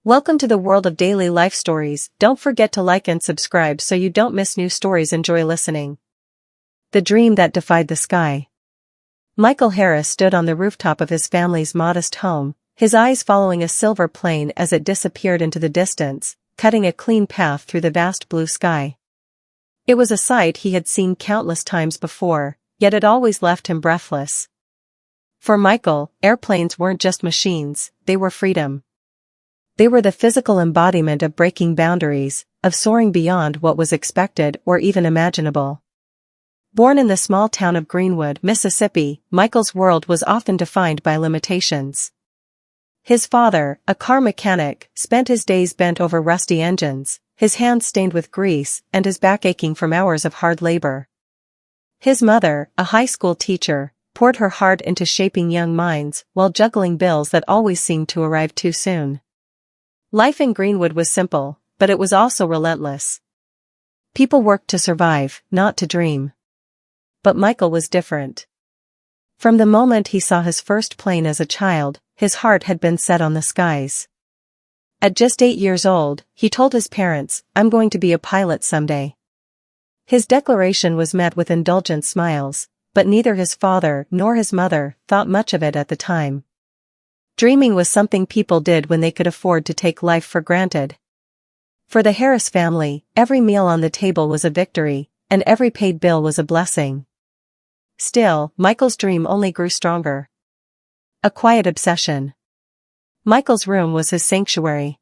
Welcome to the world of daily life stories. Don't forget to like and subscribe so you don't miss new stories. Enjoy listening. The dream that defied the sky. Michael Harris stood on the rooftop of his family's modest home, his eyes following a silver plane as it disappeared into the distance, cutting a clean path through the vast blue sky. It was a sight he had seen countless times before, yet it always left him breathless. For Michael, airplanes weren't just machines, they were freedom. They were the physical embodiment of breaking boundaries, of soaring beyond what was expected or even imaginable. Born in the small town of Greenwood, Mississippi, Michael's world was often defined by limitations. His father, a car mechanic, spent his days bent over rusty engines, his hands stained with grease and his back aching from hours of hard labor. His mother, a high school teacher, poured her heart into shaping young minds while juggling bills that always seemed to arrive too soon. Life in Greenwood was simple, but it was also relentless. People worked to survive, not to dream. But Michael was different. From the moment he saw his first plane as a child, his heart had been set on the skies. At just 8 years old, he told his parents, "I'm going to be a pilot someday." His declaration was met with indulgent smiles, but neither his father nor his mother thought much of it at the time. Dreaming was something people did when they could afford to take life for granted. For the Harris family, every meal on the table was a victory, and every paid bill was a blessing. Still, Michael's dream only grew stronger. A quiet obsession. Michael's room was his sanctuary.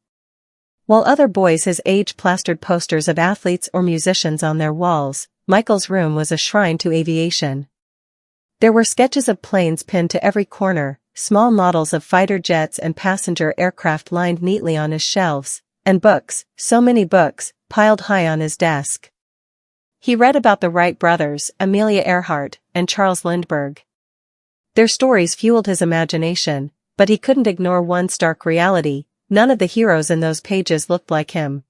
While other boys his age plastered posters of athletes or musicians on their walls, Michael's room was a shrine to aviation. There were sketches of planes pinned to every corner, small models of fighter jets and passenger aircraft lined neatly on his shelves, and books, so many books, piled high on his desk. He read about the Wright brothers, Amelia Earhart, and Charles Lindbergh. Their stories fueled his imagination, but he couldn't ignore one stark reality: none of the heroes in those pages looked like him.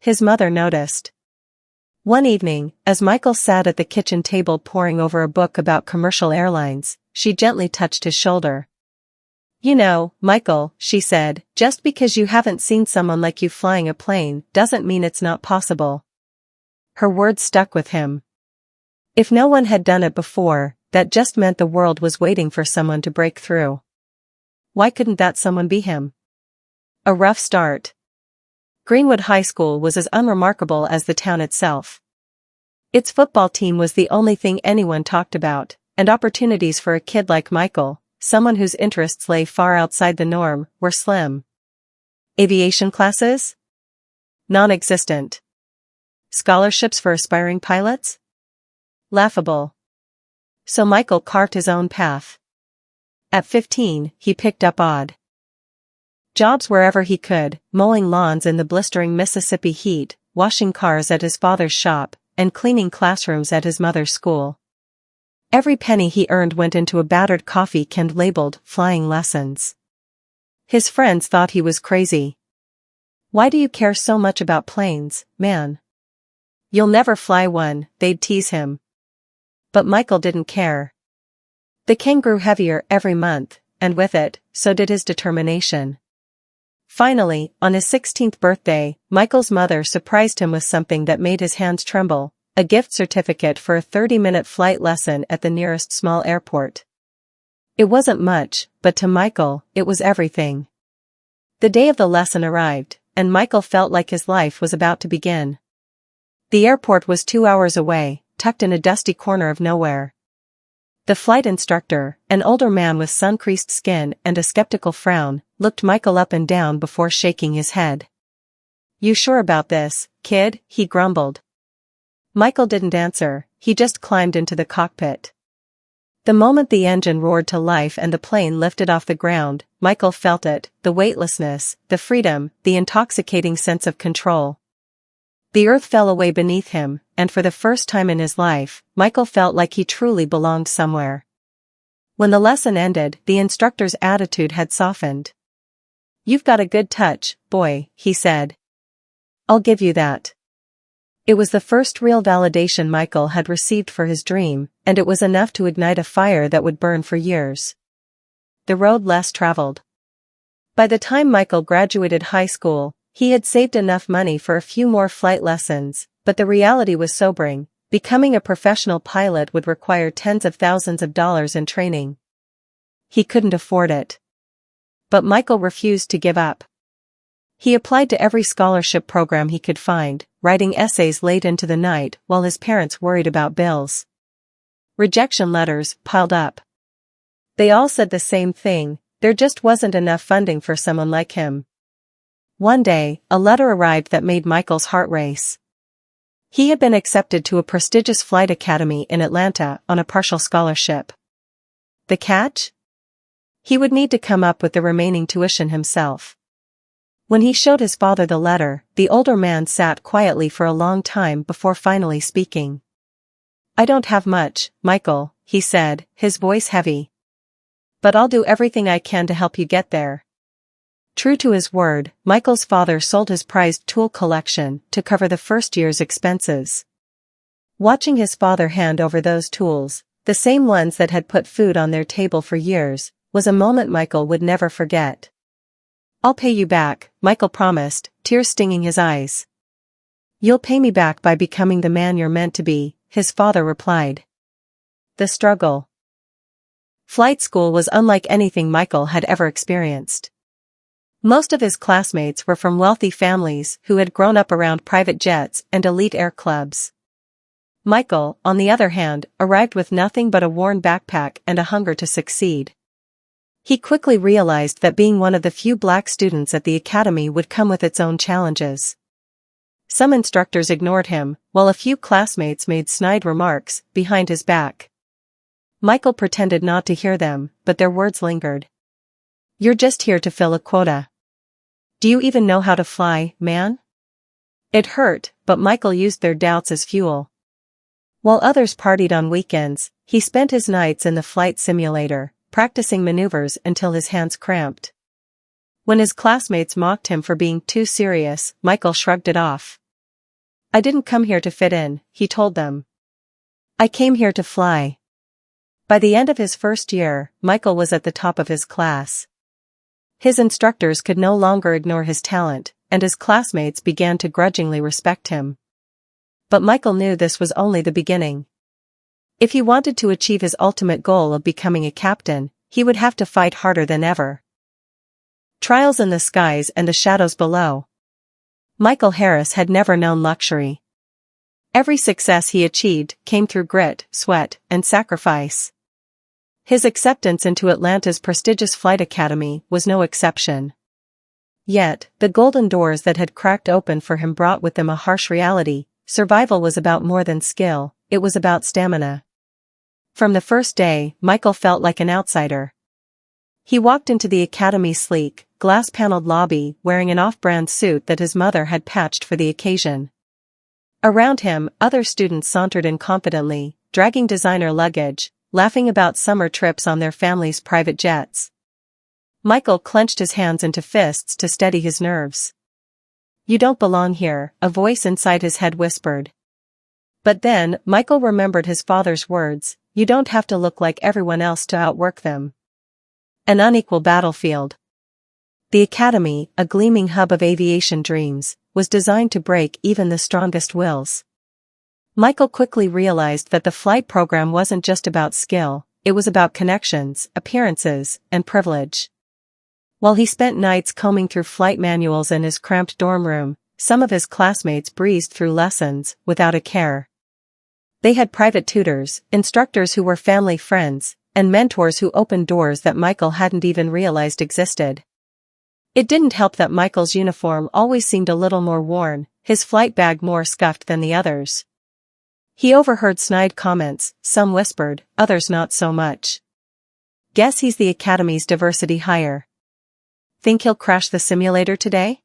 His mother noticed. One evening, as Michael sat at the kitchen table poring over a book about commercial airlines, she gently touched his shoulder. "You know, Michael," she said, "just because you haven't seen someone like you flying a plane doesn't mean it's not possible." Her words stuck with him. If no one had done it before, that just meant the world was waiting for someone to break through. Why couldn't that someone be him? A rough start. Greenwood High School was as unremarkable as the town itself. Its football team was the only thing anyone talked about, and opportunities for a kid like Michael, someone whose interests lay far outside the norm, were slim. Aviation classes? Non-existent. Scholarships for aspiring pilots? Laughable. So Michael carved his own path. At 15, he picked up odd jobs wherever he could, mowing lawns in the blistering Mississippi heat, washing cars at his father's shop, and cleaning classrooms at his mother's school. Every penny he earned went into a battered coffee can labeled "flying lessons." His friends thought he was crazy. "Why do you care so much about planes, man? You'll never fly one," they'd tease him. But Michael didn't care. The can grew heavier every month, and with it, so did his determination. Finally, on his 16th birthday, Michael's mother surprised him with something that made his hands tremble: a gift certificate for a 30-minute flight lesson at the nearest small airport. It wasn't much, but to Michael, it was everything. The day of the lesson arrived, and Michael felt like his life was about to begin. The airport was 2 hours away, tucked in a dusty corner of nowhere. The flight instructor, an older man with sun-creased skin and a skeptical frown, looked Michael up and down before shaking his head. "You sure about this, kid?" he grumbled. Michael didn't answer, he just climbed into the cockpit. The moment the engine roared to life and the plane lifted off the ground, Michael felt it: the weightlessness, the freedom, the intoxicating sense of control. The earth fell away beneath him, and for the first time in his life, Michael felt like he truly belonged somewhere. When the lesson ended, the instructor's attitude had softened. "You've got a good touch, boy," he said. "I'll give you that." It was the first real validation Michael had received for his dream, and it was enough to ignite a fire that would burn for years. The road less traveled. By the time Michael graduated high school, he had saved enough money for a few more flight lessons, but the reality was sobering. Becoming a professional pilot would require tens of thousands of dollars in training. He couldn't afford it. But Michael refused to give up. He applied to every scholarship program he could find, writing essays late into the night while his parents worried about bills. Rejection letters piled up. They all said the same thing: there just wasn't enough funding for someone like him. One day, a letter arrived that made Michael's heart race. He had been accepted to a prestigious flight academy in Atlanta on a partial scholarship. The catch? He would need to come up with the remaining tuition himself. When he showed his father the letter, the older man sat quietly for a long time before finally speaking. "I don't have much, Michael," he said, his voice heavy. "But I'll do everything I can to help you get there." True to his word, Michael's father sold his prized tool collection to cover the first year's expenses. Watching his father hand over those tools, the same ones that had put food on their table for years, was a moment Michael would never forget. "I'll pay you back," Michael promised, tears stinging his eyes. "You'll pay me back by becoming the man you're meant to be," his father replied. The struggle. Flight school was unlike anything Michael had ever experienced. Most of his classmates were from wealthy families who had grown up around private jets and elite air clubs. Michael, on the other hand, arrived with nothing but a worn backpack and a hunger to succeed. He quickly realized that being one of the few black students at the academy would come with its own challenges. Some instructors ignored him, while a few classmates made snide remarks behind his back. Michael pretended not to hear them, but their words lingered. "You're just here to fill a quota. Do you even know how to fly, man?" It hurt, but Michael used their doubts as fuel. While others partied on weekends, he spent his nights in the flight simulator, practicing maneuvers until his hands cramped. When his classmates mocked him for being too serious, Michael shrugged it off. "I didn't come here to fit in," he told them. "I came here to fly." By the end of his first year, Michael was at the top of his class. His instructors could no longer ignore his talent, and his classmates began to grudgingly respect him. But Michael knew this was only the beginning. If he wanted to achieve his ultimate goal of becoming a captain, he would have to fight harder than ever. Trials in the skies and the shadows below. Michael Harris had never known luxury. Every success he achieved came through grit, sweat, and sacrifice. His acceptance into Atlanta's prestigious flight academy was no exception. Yet, the golden doors that had cracked open for him brought with them a harsh reality. Survival was about more than skill, it was about stamina. From the first day, Michael felt like an outsider. He walked into the academy's sleek, glass-paneled lobby wearing an off-brand suit that his mother had patched for the occasion. Around him, other students sauntered in confidently, dragging designer luggage, laughing about summer trips on their family's private jets. Michael clenched his hands into fists to steady his nerves. "You don't belong here," a voice inside his head whispered. But then, Michael remembered his father's words, "You don't have to look like everyone else to outwork them." An unequal battlefield. The academy, a gleaming hub of aviation dreams, was designed to break even the strongest wills. Michael quickly realized that the flight program wasn't just about skill, it was about connections, appearances, and privilege. While he spent nights combing through flight manuals in his cramped dorm room, some of his classmates breezed through lessons without a care. They had private tutors, instructors who were family friends, and mentors who opened doors that Michael hadn't even realized existed. It didn't help that Michael's uniform always seemed a little more worn, his flight bag more scuffed than the others. He overheard snide comments, some whispered, others not so much. "Guess he's the academy's diversity hire. Think he'll crash the simulator today?"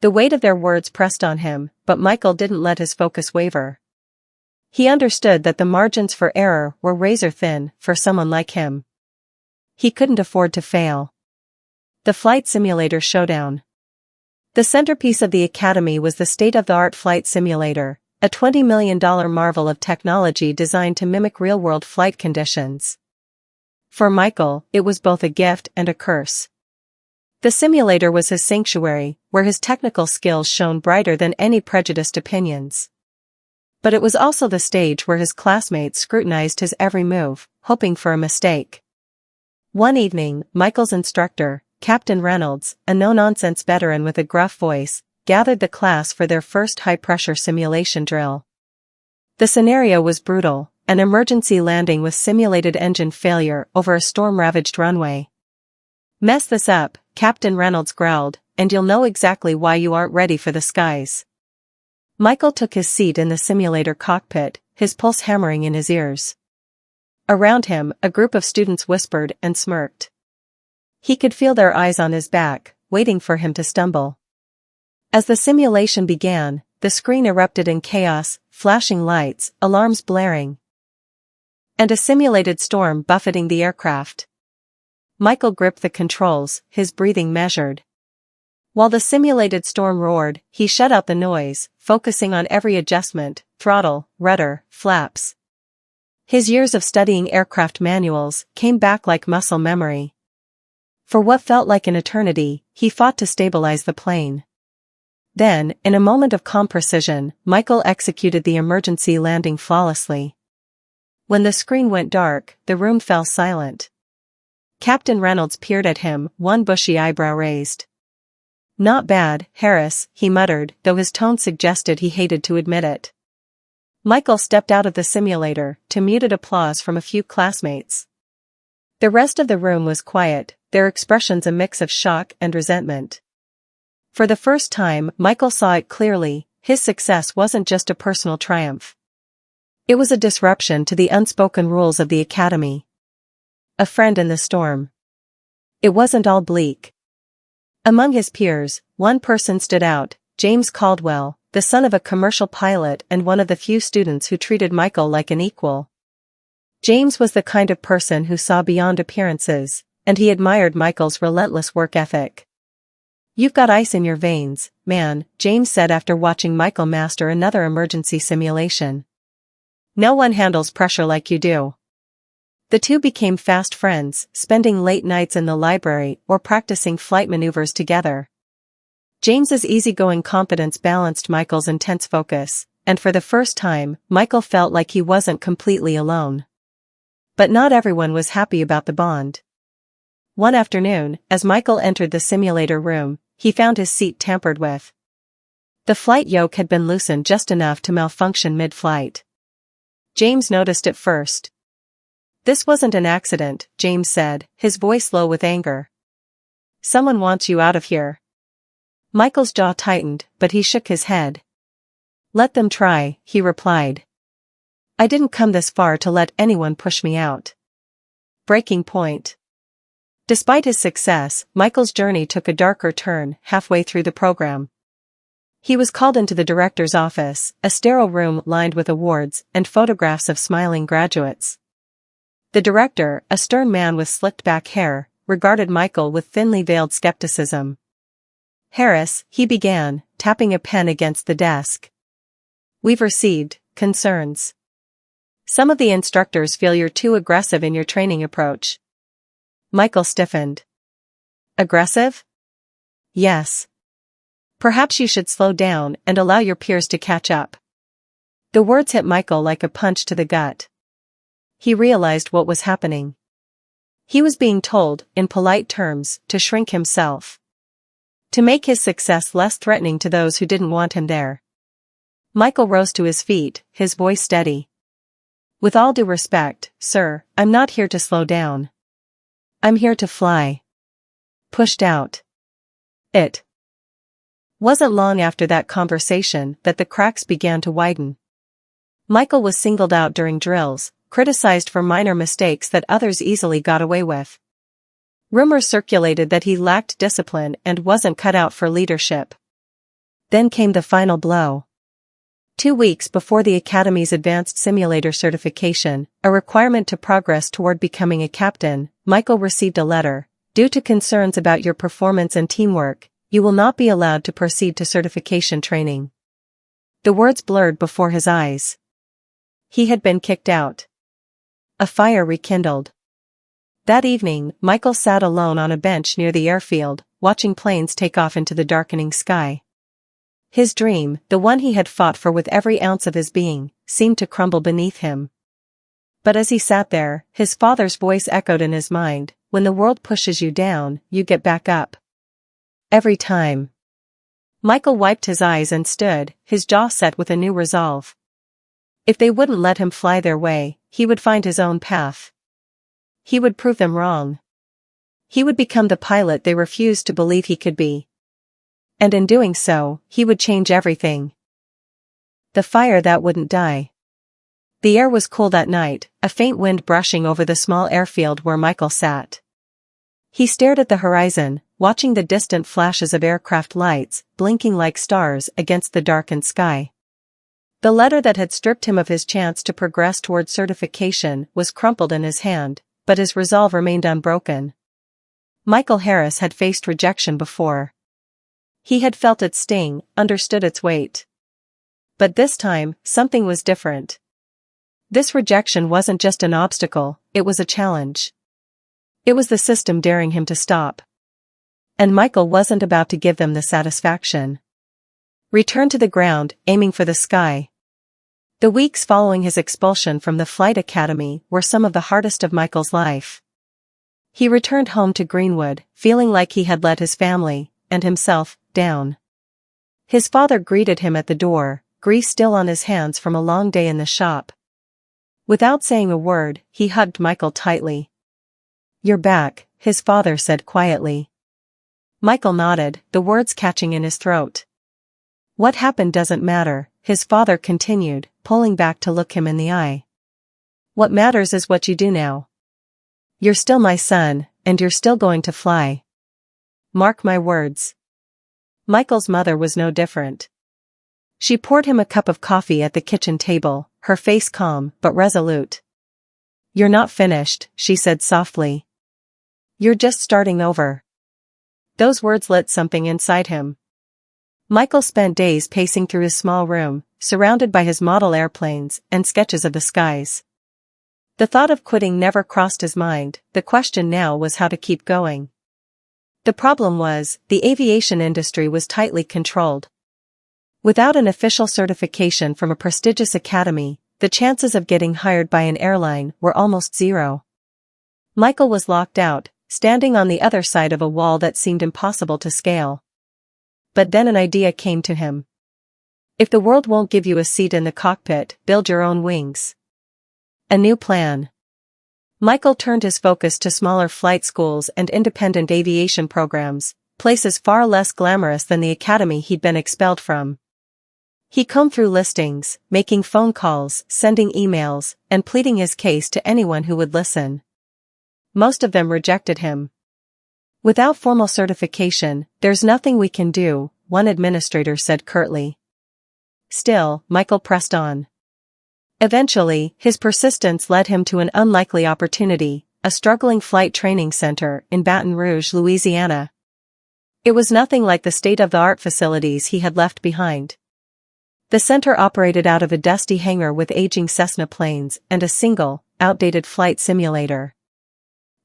The weight of their words pressed on him, but Michael didn't let his focus waver. He understood that the margins for error were razor thin for someone like him. He couldn't afford to fail. The Flight Simulator Showdown. The centerpiece of the academy was the state-of-the-art flight simulator, a $20 million marvel of technology designed to mimic real-world flight conditions. For Michael, it was both a gift and a curse. The simulator was his sanctuary, where his technical skills shone brighter than any prejudiced opinions. But it was also the stage where his classmates scrutinized his every move, hoping for a mistake. One evening, Michael's instructor, Captain Reynolds, a no-nonsense veteran with a gruff voice, gathered the class for their first high-pressure simulation drill. The scenario was brutal, an emergency landing with simulated engine failure over a storm-ravaged runway. "Mess this up," Captain Reynolds growled, "and you'll know exactly why you aren't ready for the skies." Michael took his seat in the simulator cockpit, his pulse hammering in his ears. Around him, a group of students whispered and smirked. He could feel their eyes on his back, waiting for him to stumble. As the simulation began, the screen erupted in chaos, flashing lights, alarms blaring, and a simulated storm buffeting the aircraft. Michael gripped the controls, his breathing measured. While the simulated storm roared, he shut out the noise, focusing on every adjustment, throttle, rudder, flaps. His years of studying aircraft manuals came back like muscle memory. For what felt like an eternity, he fought to stabilize the plane. Then, in a moment of calm precision, Michael executed the emergency landing flawlessly. When the screen went dark, the room fell silent. Captain Reynolds peered at him, one bushy eyebrow raised. "Not bad, Harris," he muttered, though his tone suggested he hated to admit it. Michael stepped out of the simulator, to muted applause from a few classmates. The rest of the room was quiet, their expressions a mix of shock and resentment. For the first time, Michael saw it clearly, his success wasn't just a personal triumph. It was a disruption to the unspoken rules of the academy. A friend in the storm. It wasn't all bleak. Among his peers, one person stood out, James Caldwell, the son of a commercial pilot and one of the few students who treated Michael like an equal. James was the kind of person who saw beyond appearances, and he admired Michael's relentless work ethic. "You've got ice in your veins, man," James said after watching Michael master another emergency simulation. "No one handles pressure like you do." The two became fast friends, spending late nights in the library or practicing flight maneuvers together. James's easygoing confidence balanced Michael's intense focus, and for the first time, Michael felt like he wasn't completely alone. But not everyone was happy about the bond. One afternoon, as Michael entered the simulator room, he found his seat tampered with. The flight yoke had been loosened just enough to malfunction mid-flight. James noticed it first. "This wasn't an accident," James said, his voice low with anger. "Someone wants you out of here." Michael's jaw tightened, but he shook his head. "Let them try," he replied. "I didn't come this far to let anyone push me out." Breaking point. Despite his success, Michael's journey took a darker turn halfway through the program. He was called into the director's office, a sterile room lined with awards and photographs of smiling graduates. The director, a stern man with slicked-back hair, regarded Michael with thinly veiled skepticism. "Harris," he began, tapping a pen against the desk. "We've received concerns. Some of the instructors feel you're too aggressive in your training approach." Michael stiffened. "Aggressive?" "Yes. Perhaps you should slow down and allow your peers to catch up." The words hit Michael like a punch to the gut. He realized what was happening. He was being told, in polite terms, to shrink himself. To make his success less threatening to those who didn't want him there. Michael rose to his feet, his voice steady. "With all due respect, sir, I'm not here to slow down. I'm here to fly." Pushed out. It wasn't long after that conversation that the cracks began to widen. Michael was singled out during drills, criticized for minor mistakes that others easily got away with. Rumors circulated that he lacked discipline and wasn't cut out for leadership. Then came the final blow. 2 weeks before the Academy's Advanced Simulator certification, a requirement to progress toward becoming a captain, Michael received a letter. "Due to concerns about your performance and teamwork, you will not be allowed to proceed to certification training." The words blurred before his eyes. He had been kicked out. A fire rekindled. That evening, Michael sat alone on a bench near the airfield, watching planes take off into the darkening sky. His dream, the one he had fought for with every ounce of his being, seemed to crumble beneath him. But as he sat there, his father's voice echoed in his mind, "When the world pushes you down, you get back up. Every time." Michael wiped his eyes and stood, his jaw set with a new resolve. If they wouldn't let him fly their way, he would find his own path. He would prove them wrong. He would become the pilot they refused to believe he could be. And in doing so, he would change everything. The fire that wouldn't die. The air was cool that night, a faint wind brushing over the small airfield where Michael sat. He stared at the horizon, watching the distant flashes of aircraft lights, blinking like stars against the darkened sky. The letter that had stripped him of his chance to progress toward certification was crumpled in his hand, but his resolve remained unbroken. Michael Harris had faced rejection before. He had felt its sting, understood its weight. But this time, something was different. This rejection wasn't just an obstacle, it was a challenge. It was the system daring him to stop. And Michael wasn't about to give them the satisfaction. Return to the ground, aiming for the sky. The weeks following his expulsion from the flight academy were some of the hardest of Michael's life. He returned home to Greenwood, feeling like he had let his family, and himself, down. His father greeted him at the door, grease still on his hands from a long day in the shop. Without saying a word, he hugged Michael tightly. "You're back," his father said quietly. Michael nodded, the words catching in his throat. "What happened doesn't matter," his father continued, pulling back to look him in the eye. "What matters is what you do now. You're still my son, and you're still going to fly. Mark my words." Michael's mother was no different. She poured him a cup of coffee at the kitchen table, her face calm but resolute. "You're not finished," she said softly. "You're just starting over." Those words lit something inside him. Michael spent days pacing through his small room, surrounded by his model airplanes and sketches of the skies. The thought of quitting never crossed his mind, the question now was how to keep going. The problem was, the aviation industry was tightly controlled. Without an official certification from a prestigious academy, the chances of getting hired by an airline were almost zero. Michael was locked out, standing on the other side of a wall that seemed impossible to scale. But then an idea came to him. If the world won't give you a seat in the cockpit, build your own wings. A new plan. Michael turned his focus to smaller flight schools and independent aviation programs, places far less glamorous than the academy he'd been expelled from. He combed through listings, making phone calls, sending emails, and pleading his case to anyone who would listen. Most of them rejected him. "Without formal certification, there's nothing we can do," one administrator said curtly. Still, Michael pressed on. Eventually, his persistence led him to an unlikely opportunity, a struggling flight training center in Baton Rouge, Louisiana. It was nothing like the state-of-the-art facilities he had left behind. The center operated out of a dusty hangar with aging Cessna planes and a single, outdated flight simulator.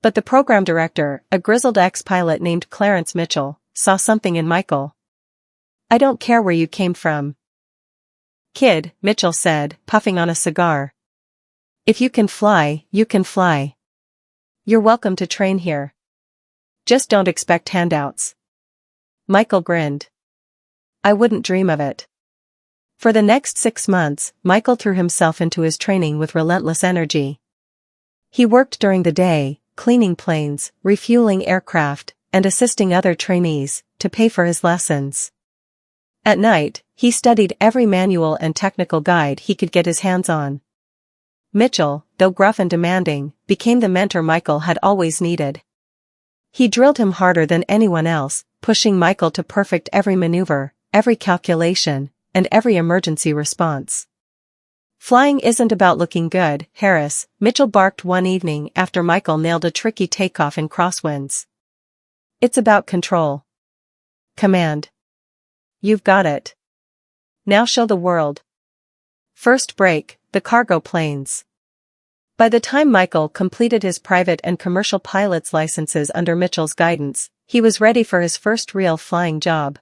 But the program director, a grizzled ex-pilot named Clarence Mitchell, saw something in Michael. "I don't care where you came from, kid," Mitchell said, puffing on a cigar. "If you can fly, you can fly. You're welcome to train here. Just don't expect handouts." Michael grinned. "I wouldn't dream of it." For the next 6 months, Michael threw himself into his training with relentless energy. He worked during the day, cleaning planes, refueling aircraft, and assisting other trainees, to pay for his lessons. At night, he studied every manual and technical guide he could get his hands on. Mitchell, though gruff and demanding, became the mentor Michael had always needed. He drilled him harder than anyone else, pushing Michael to perfect every maneuver, every calculation, and every emergency response. "Flying isn't about looking good, Harris," Mitchell barked one evening after Michael nailed a tricky takeoff in crosswinds. "It's about control. Command. You've got it. Now show the world." First break, the cargo planes. By the time Michael completed his private and commercial pilot's licenses under Mitchell's guidance, he was ready for his first real flying job.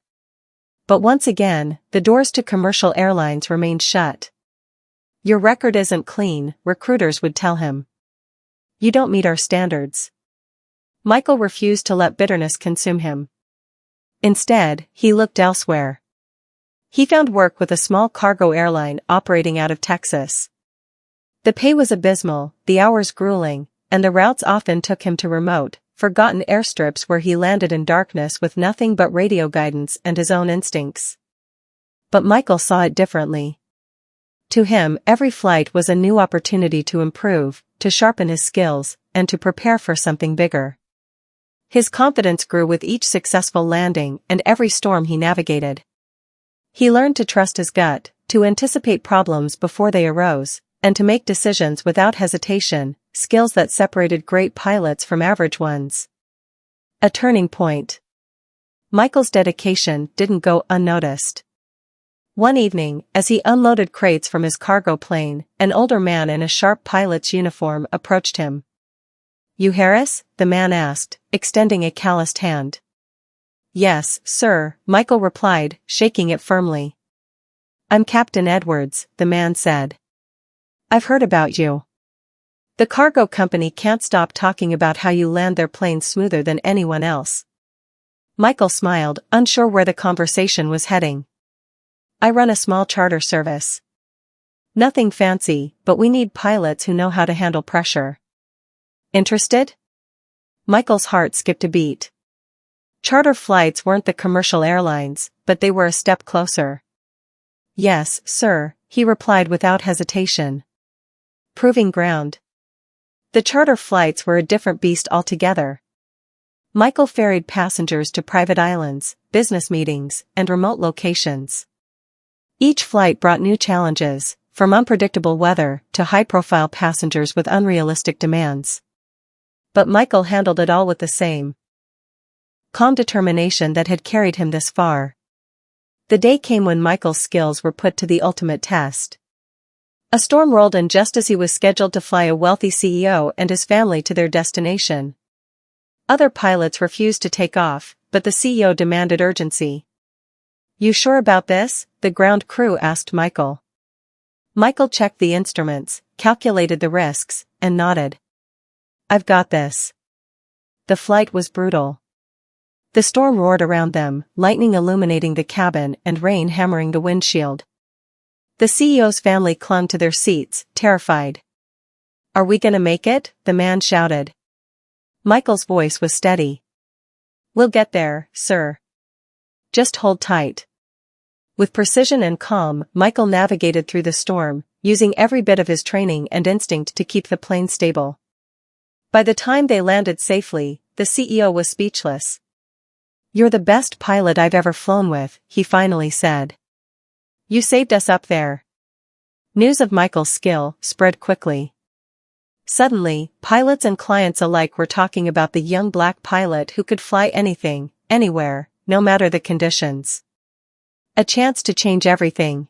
But once again, the doors to commercial airlines remained shut. "Your record isn't clean," recruiters would tell him. "You don't meet our standards." Michael refused to let bitterness consume him. Instead, he looked elsewhere. He found work with a small cargo airline operating out of Texas. The pay was abysmal, the hours grueling, and the routes often took him to remote, forgotten airstrips where he landed in darkness with nothing but radio guidance and his own instincts. But Michael saw it differently. To him, every flight was a new opportunity to improve, to sharpen his skills, and to prepare for something bigger. His confidence grew with each successful landing and every storm he navigated. He learned to trust his gut, to anticipate problems before they arose, and to make decisions without hesitation, skills that separated great pilots from average ones. A turning point. Michael's dedication didn't go unnoticed. One evening, as he unloaded crates from his cargo plane, an older man in a sharp pilot's uniform approached him. "You Harris?" the man asked, extending a calloused hand. "Yes, sir," Michael replied, shaking it firmly. "I'm Captain Edwards," the man said. "I've heard about you. The cargo company can't stop talking about how you land their planes smoother than anyone else." Michael smiled, unsure where the conversation was heading. "I run a small charter service. Nothing fancy, but we need pilots who know how to handle pressure. Interested?" Michael's heart skipped a beat. Charter flights weren't the commercial airlines, but they were a step closer. "Yes, sir," he replied without hesitation. Proving ground. The charter flights were a different beast altogether. Michael ferried passengers to private islands, business meetings, and remote locations. Each flight brought new challenges, from unpredictable weather to high-profile passengers with unrealistic demands. But Michael handled it all with the same calm determination that had carried him this far. The day came when Michael's skills were put to the ultimate test. A storm rolled in just as he was scheduled to fly a wealthy CEO and his family to their destination. Other pilots refused to take off, but the CEO demanded urgency. "You sure about this?" the ground crew asked Michael. Michael checked the instruments, calculated the risks, and nodded. "I've got this." The flight was brutal. The storm roared around them, lightning illuminating the cabin and rain hammering the windshield. The CEO's family clung to their seats, terrified. "Are we gonna make it?" the man shouted. Michael's voice was steady. "We'll get there, sir. Just hold tight." With precision and calm, Michael navigated through the storm, using every bit of his training and instinct to keep the plane stable. By the time they landed safely, the CEO was speechless. "You're the best pilot I've ever flown with," he finally said. "You saved us up there." News of Michael's skill spread quickly. Suddenly, pilots and clients alike were talking about the young black pilot who could fly anything, anywhere, no matter the conditions. A chance to change everything.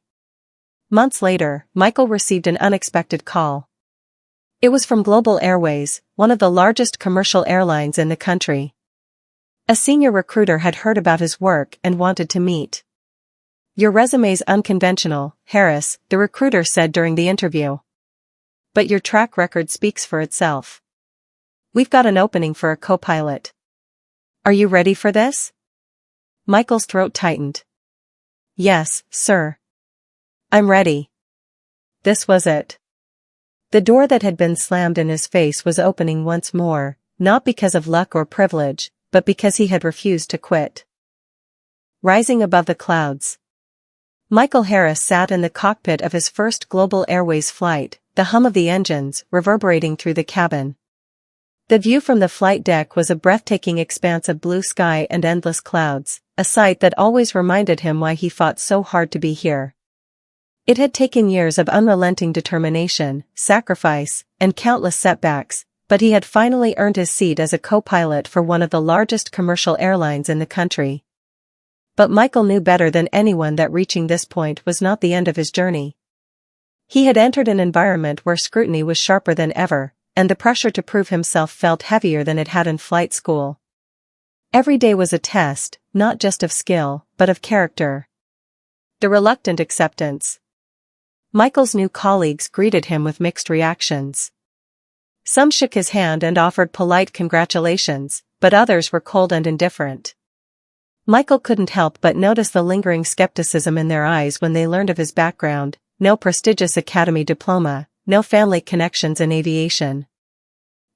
Months later, Michael received an unexpected call. It was from Global Airways, one of the largest commercial airlines in the country. A senior recruiter had heard about his work and wanted to meet. "Your resume's unconventional, Harris," the recruiter said during the interview. "But your track record speaks for itself. We've got an opening for a co-pilot. Are you ready for this?" Michael's throat tightened. "Yes, sir. I'm ready." This was it. The door that had been slammed in his face was opening once more, not because of luck or privilege, but because he had refused to quit. Rising above the clouds. Michael Harris sat in the cockpit of his first Global Airways flight, the hum of the engines reverberating through the cabin. The view from the flight deck was a breathtaking expanse of blue sky and endless clouds, a sight that always reminded him why he fought so hard to be here. It had taken years of unrelenting determination, sacrifice, and countless setbacks, but he had finally earned his seat as a co-pilot for one of the largest commercial airlines in the country. But Michael knew better than anyone that reaching this point was not the end of his journey. He had entered an environment where scrutiny was sharper than ever, and the pressure to prove himself felt heavier than it had in flight school. Every day was a test, not just of skill, but of character. The reluctant acceptance. Michael's new colleagues greeted him with mixed reactions. Some shook his hand and offered polite congratulations, but others were cold and indifferent. Michael couldn't help but notice the lingering skepticism in their eyes when they learned of his background: no prestigious academy diploma, no family connections in aviation.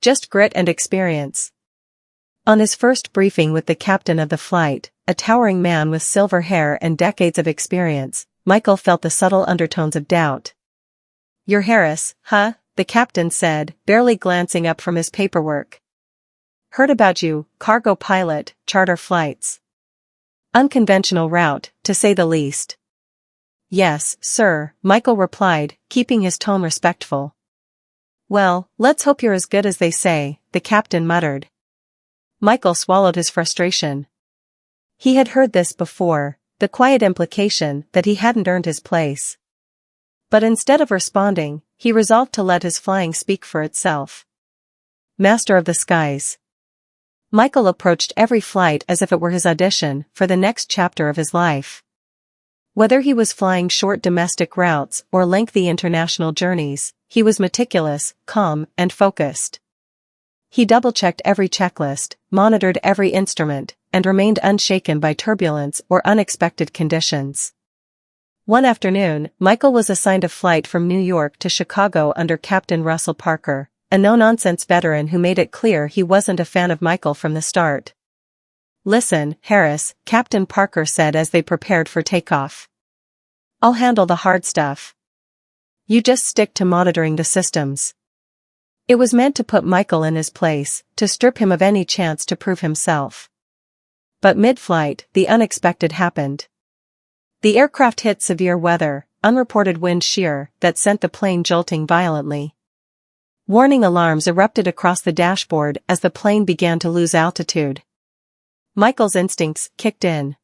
Just grit and experience. On his first briefing with the captain of the flight, a towering man with silver hair and decades of experience, Michael felt the subtle undertones of doubt. "You're Harris, huh?" the captain said, barely glancing up from his paperwork. "Heard about you, cargo pilot, charter flights. Unconventional route, to say the least." "Yes, sir," Michael replied, keeping his tone respectful. "Well, let's hope you're as good as they say," the captain muttered. Michael swallowed his frustration. He had heard this before, the quiet implication that he hadn't earned his place. But instead of responding, he resolved to let his flying speak for itself. Master of the skies. Michael approached every flight as if it were his audition for the next chapter of his life. Whether he was flying short domestic routes or lengthy international journeys, he was meticulous, calm, and focused. He double-checked every checklist, monitored every instrument, and remained unshaken by turbulence or unexpected conditions. One afternoon, Michael was assigned a flight from New York to Chicago under Captain Russell Parker, a no-nonsense veteran who made it clear he wasn't a fan of Michael from the start. "Listen, Harris," Captain Parker said as they prepared for takeoff. "I'll handle the hard stuff. You just stick to monitoring the systems." It was meant to put Michael in his place, to strip him of any chance to prove himself. But mid-flight, the unexpected happened. The aircraft hit severe weather, unreported wind shear, that sent the plane jolting violently. Warning alarms erupted across the dashboard as the plane began to lose altitude. Michael's instincts kicked in.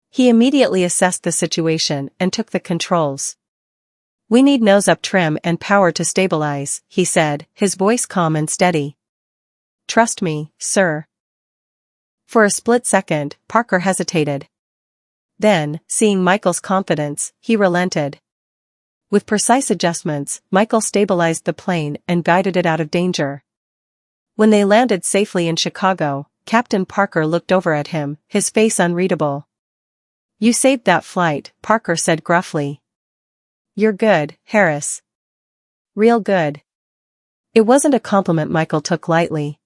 He immediately assessed the situation and took the controls. "We need nose-up trim and power to stabilize," he said, his voice calm and steady. "Trust me, sir." For a split second, Parker hesitated. Then, seeing Michael's confidence, he relented. With precise adjustments, Michael stabilized the plane and guided it out of danger. When they landed safely in Chicago, Captain Parker looked over at him, his face unreadable. "You saved that flight," Parker said gruffly. "You're good, Harris. Real good." It wasn't a compliment Michael took lightly.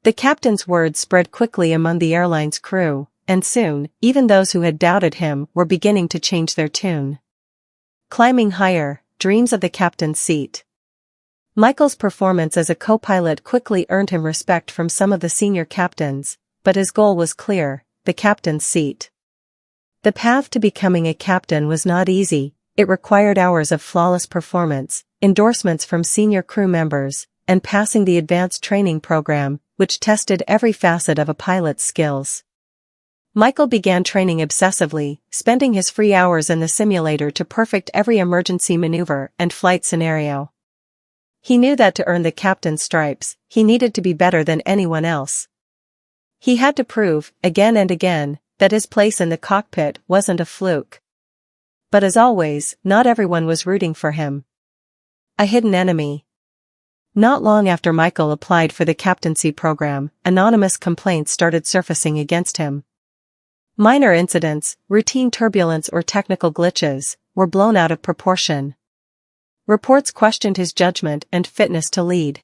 The captain's words spread quickly among the airline's crew, and soon, even those who had doubted him were beginning to change their tune. Climbing higher, dreams of the captain's seat. Michael's performance as a co-pilot quickly earned him respect from some of the senior captains, but his goal was clear: the captain's seat. The path to becoming a captain was not easy. It required hours of flawless performance, endorsements from senior crew members, and passing the advanced training program, which tested every facet of a pilot's skills. Michael began training obsessively, spending his free hours in the simulator to perfect every emergency maneuver and flight scenario. He knew that to earn the captain's stripes, he needed to be better than anyone else. He had to prove, again and again, that his place in the cockpit wasn't a fluke. But as always, not everyone was rooting for him. A hidden enemy. Not long after Michael applied for the captaincy program, anonymous complaints started surfacing against him. Minor incidents, routine turbulence or technical glitches, were blown out of proportion. Reports questioned his judgment and fitness to lead.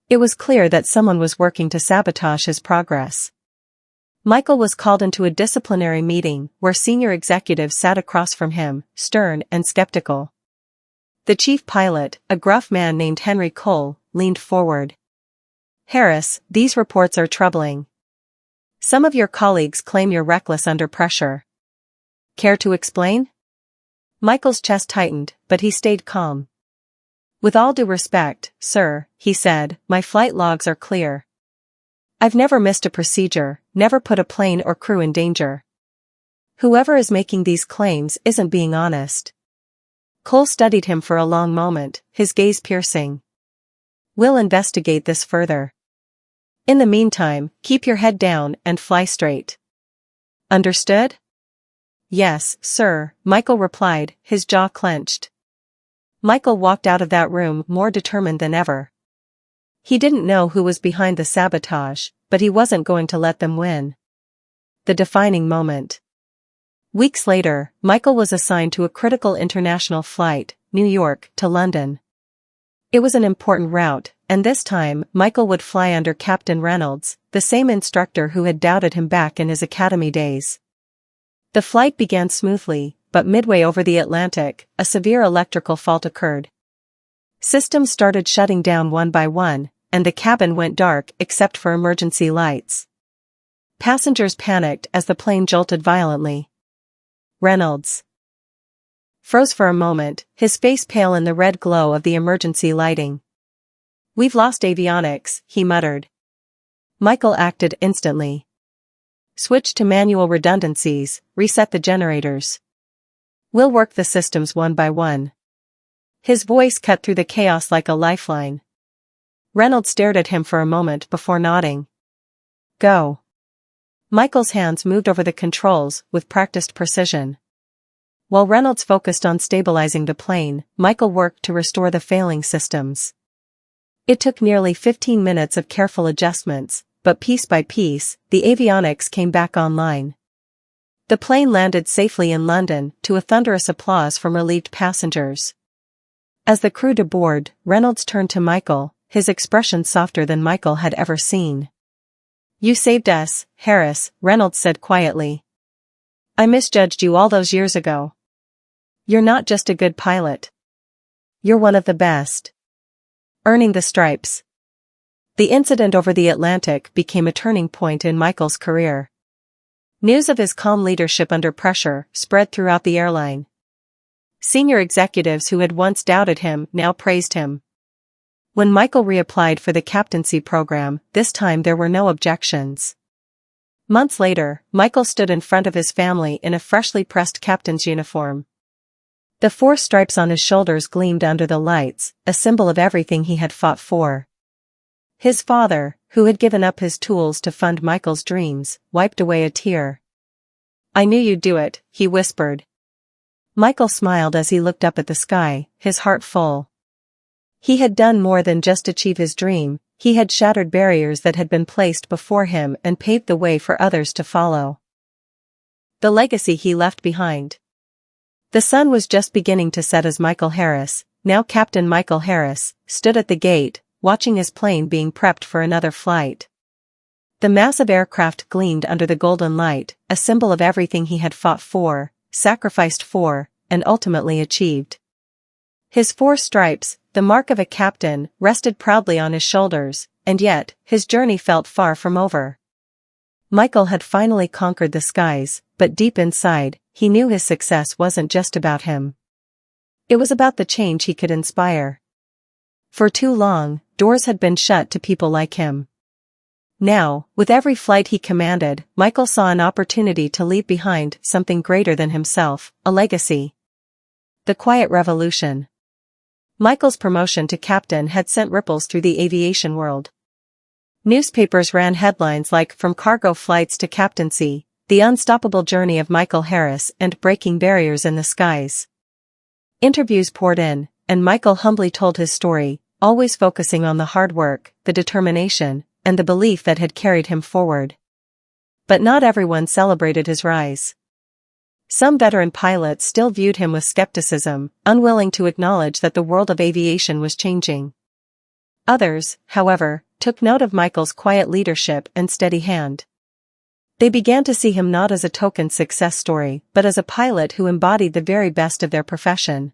It was clear that someone was working to sabotage his progress. Michael was called into a disciplinary meeting where senior executives sat across from him, stern and skeptical. The chief pilot, a gruff man named Henry Cole, leaned forward. "Harris, these reports are troubling. Some of your colleagues claim you're reckless under pressure. Care to explain?" Michael's chest tightened, but he stayed calm. "With all due respect, sir," he said, "my flight logs are clear. I've never missed a procedure, never put a plane or crew in danger. Whoever is making these claims isn't being honest." Cole studied him for a long moment, his gaze piercing. "We'll investigate this further." In the meantime, keep your head down and fly straight. Understood? Yes, sir, Michael replied, his jaw clenched. Michael walked out of that room more determined than ever. He didn't know who was behind the sabotage, but he wasn't going to let them win. The defining moment. Weeks later, Michael was assigned to a critical international flight, New York to London. It was an important route, and this time, Michael would fly under Captain Reynolds, the same instructor who had doubted him back in his academy days. The flight began smoothly, but midway over the Atlantic, a severe electrical fault occurred. Systems started shutting down one by one, and the cabin went dark except for emergency lights. Passengers panicked as the plane jolted violently. Reynolds froze for a moment, his face pale in the red glow of the emergency lighting. "We've lost avionics," he muttered. Michael acted instantly. "Switch to manual redundancies, reset the generators. We'll work the systems one by one." His voice cut through the chaos like a lifeline. Reynolds stared at him for a moment before nodding. "Go." Michael's hands moved over the controls with practiced precision. While Reynolds focused on stabilizing the plane, Michael worked to restore the failing systems. It took nearly 15 minutes of careful adjustments, but piece by piece, the avionics came back online. The plane landed safely in London, to a thunderous applause from relieved passengers. As the crew deboarded, Reynolds turned to Michael, his expression softer than Michael had ever seen. "You saved us, Harris," Reynolds said quietly. "I misjudged you all those years ago. You're not just a good pilot. You're one of the best. Earning the stripes." The incident over the Atlantic became a turning point in Michael's career. News of his calm leadership under pressure spread throughout the airline. Senior executives who had once doubted him now praised him. When Michael reapplied for the captaincy program, this time there were no objections. Months later, Michael stood in front of his family in a freshly pressed captain's uniform. The 4 stripes on his shoulders gleamed under the lights, a symbol of everything he had fought for. His father, who had given up his tools to fund Michael's dreams, wiped away a tear. "I knew you'd do it," he whispered. Michael smiled as he looked up at the sky, his heart full. He had done more than just achieve his dream, he had shattered barriers that had been placed before him and paved the way for others to follow. The legacy he left behind. The sun was just beginning to set as Michael Harris, now Captain Michael Harris, stood at the gate, watching his plane being prepped for another flight. The massive aircraft gleamed under the golden light, a symbol of everything he had fought for, sacrificed for, and ultimately achieved. His 4 stripes, the mark of a captain, rested proudly on his shoulders, and yet, his journey felt far from over. Michael had finally conquered the skies, but deep inside, he knew his success wasn't just about him. It was about the change he could inspire. For too long, doors had been shut to people like him. Now, with every flight he commanded, Michael saw an opportunity to leave behind something greater than himself, a legacy. The quiet revolution. Michael's promotion to captain had sent ripples through the aviation world. Newspapers ran headlines like "From Cargo Flights to Captaincy, The Unstoppable Journey of Michael Harris and Breaking Barriers in the Skies." Interviews poured in, and Michael humbly told his story, always focusing on the hard work, the determination, and the belief that had carried him forward. But not everyone celebrated his rise. Some veteran pilots still viewed him with skepticism, unwilling to acknowledge that the world of aviation was changing. Others, however, took note of Michael's quiet leadership and steady hand. They began to see him not as a token success story, but as a pilot who embodied the very best of their profession.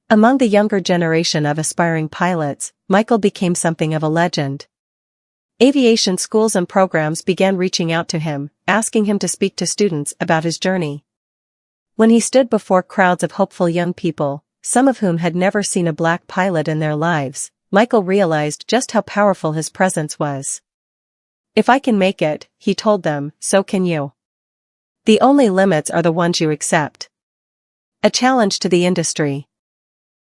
Among the younger generation of aspiring pilots, Michael became something of a legend. Aviation schools and programs began reaching out to him, asking him to speak to students about his journey. When he stood before crowds of hopeful young people, some of whom had never seen a black pilot in their lives, Michael realized just how powerful his presence was. "If I can make it," he told them, "so can you. The only limits are the ones you accept." A challenge to the industry.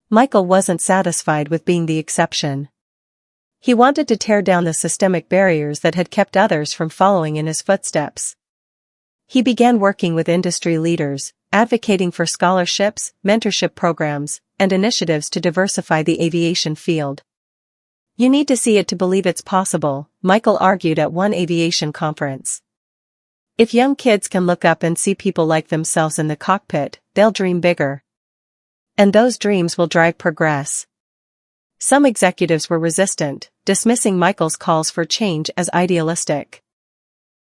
Michael wasn't satisfied with being the exception. He wanted to tear down the systemic barriers that had kept others from following in his footsteps. He began working with industry leaders, advocating for scholarships, mentorship programs, and initiatives to diversify the aviation field. "You need to see it to believe it's possible," Michael argued at one aviation conference. "If young kids can look up and see people like themselves in the cockpit, they'll dream bigger. And those dreams will drive progress." Some executives were resistant, dismissing Michael's calls for change as idealistic.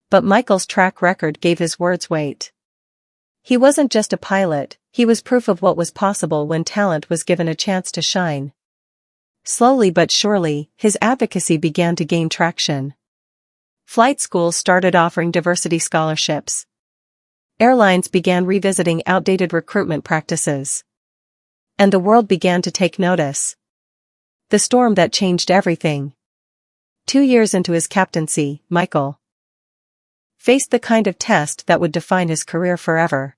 But Michael's track record gave his words weight. He wasn't just a pilot, he was proof of what was possible when talent was given a chance to shine. Slowly but surely, his advocacy began to gain traction. Flight schools started offering diversity scholarships. Airlines began revisiting outdated recruitment practices. And the world began to take notice. The storm that changed everything. 2 years into his captaincy, Michael faced the kind of test that would define his career forever.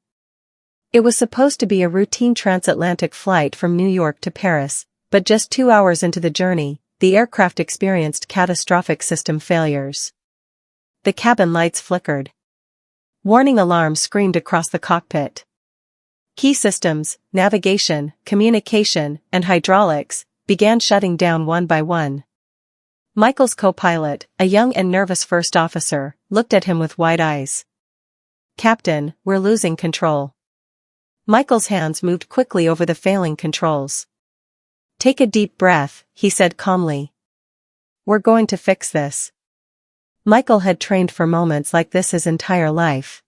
It was supposed to be a routine transatlantic flight from New York to Paris, but just 2 hours into the journey, the aircraft experienced catastrophic system failures. The cabin lights flickered. Warning alarms screamed across the cockpit. Key systems, navigation, communication, and hydraulics began shutting down one by one. Michael's co-pilot, a young and nervous first officer, looked at him with wide eyes. "Captain, we're losing control." Michael's hands moved quickly over the failing controls. "Take a deep breath," he said calmly. "We're going to fix this." Michael had trained for moments like this his entire life.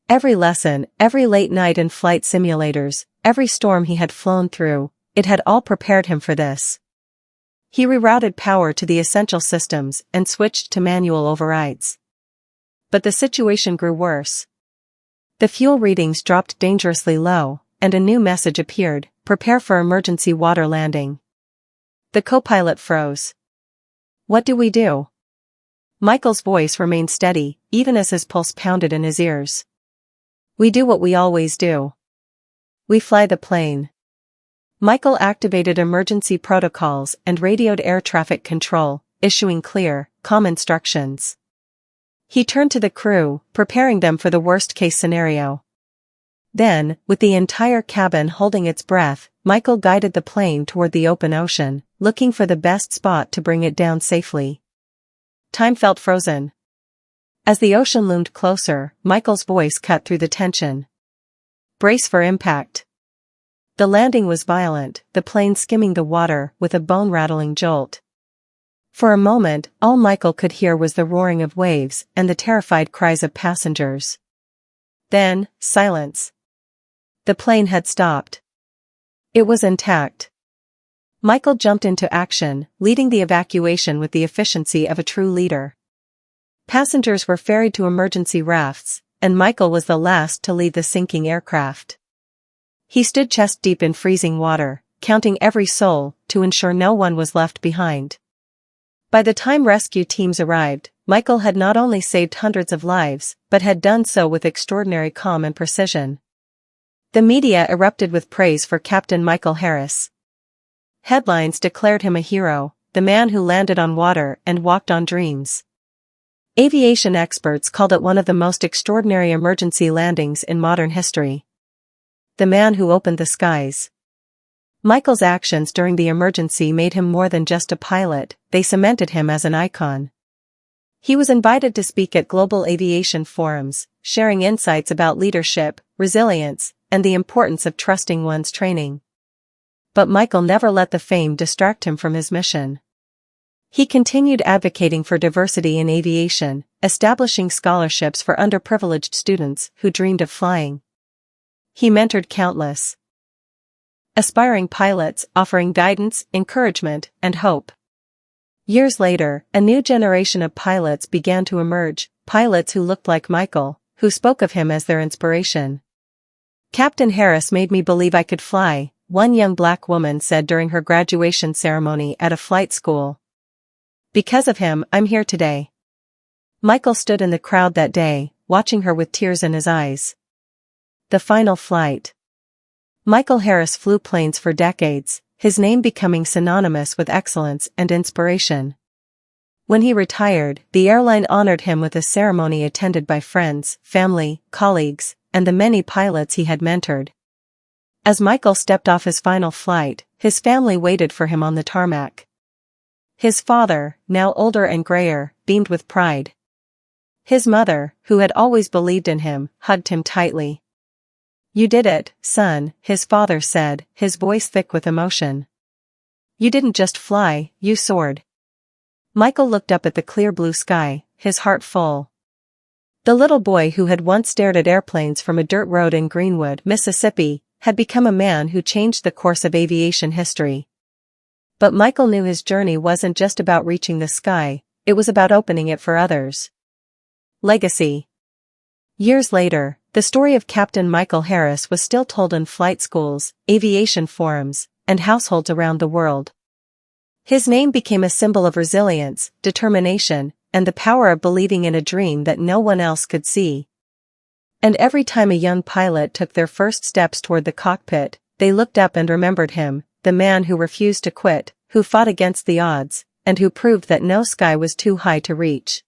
Every lesson, every late night in flight simulators, every storm he had flown through, it had all prepared him for this. He rerouted power to the essential systems and switched to manual overrides. But the situation grew worse. The fuel readings dropped dangerously low, and a new message appeared: "Prepare for emergency water landing." The co-pilot froze. "What do we do?" Michael's voice remained steady, even as his pulse pounded in his ears. "We do what we always do. We fly the plane." Michael activated emergency protocols and radioed air traffic control, issuing clear, calm instructions. He turned to the crew, preparing them for the worst-case scenario. Then, with the entire cabin holding its breath, Michael guided the plane toward the open ocean, looking for the best spot to bring it down safely. Time felt frozen. As the ocean loomed closer, Michael's voice cut through the tension. "Brace for impact." The landing was violent, the plane skimming the water with a bone-rattling jolt. For a moment, all Michael could hear was the roaring of waves and the terrified cries of passengers. Then, silence. The plane had stopped. It was intact. Michael jumped into action, leading the evacuation with the efficiency of a true leader. Passengers were ferried to emergency rafts, and Michael was the last to leave the sinking aircraft. He stood chest-deep in freezing water, counting every soul, to ensure no one was left behind. By the time rescue teams arrived, Michael had not only saved hundreds of lives, but had done so with extraordinary calm and precision. The media erupted with praise for Captain Michael Harris. Headlines declared him a hero, the man who landed on water and walked on dreams. Aviation experts called it one of the most extraordinary emergency landings in modern history. The man who opened the skies. Michael's actions during the emergency made him more than just a pilot, they cemented him as an icon. He was invited to speak at global aviation forums, sharing insights about leadership, resilience, and the importance of trusting one's training. But Michael never let the fame distract him from his mission. He continued advocating for diversity in aviation, establishing scholarships for underprivileged students who dreamed of flying. He mentored countless aspiring pilots, offering guidance, encouragement, and hope. Years later, a new generation of pilots began to emerge, pilots who looked like Michael, who spoke of him as their inspiration. "Captain Harris made me believe I could fly," one young black woman said during her graduation ceremony at a flight school. "Because of him, I'm here today." Michael stood in the crowd that day, watching her with tears in his eyes. The final flight. Michael Harris flew planes for decades, his name becoming synonymous with excellence and inspiration. When he retired, the airline honored him with a ceremony attended by friends, family, colleagues, and the many pilots he had mentored. As Michael stepped off his final flight, his family waited for him on the tarmac. His father, now older and grayer, beamed with pride. His mother, who had always believed in him, hugged him tightly. "You did it, son," his father said, his voice thick with emotion. "You didn't just fly, you soared." Michael looked up at the clear blue sky, his heart full. The little boy who had once stared at airplanes from a dirt road in Greenwood, Mississippi, had become a man who changed the course of aviation history. But Michael knew his journey wasn't just about reaching the sky, it was about opening it for others. Legacy. Years later, the story of Captain Michael Harris was still told in flight schools, aviation forums, and households around the world. His name became a symbol of resilience, determination, and the power of believing in a dream that no one else could see. And every time a young pilot took their first steps toward the cockpit, they looked up and remembered him, the man who refused to quit, who fought against the odds, and who proved that no sky was too high to reach.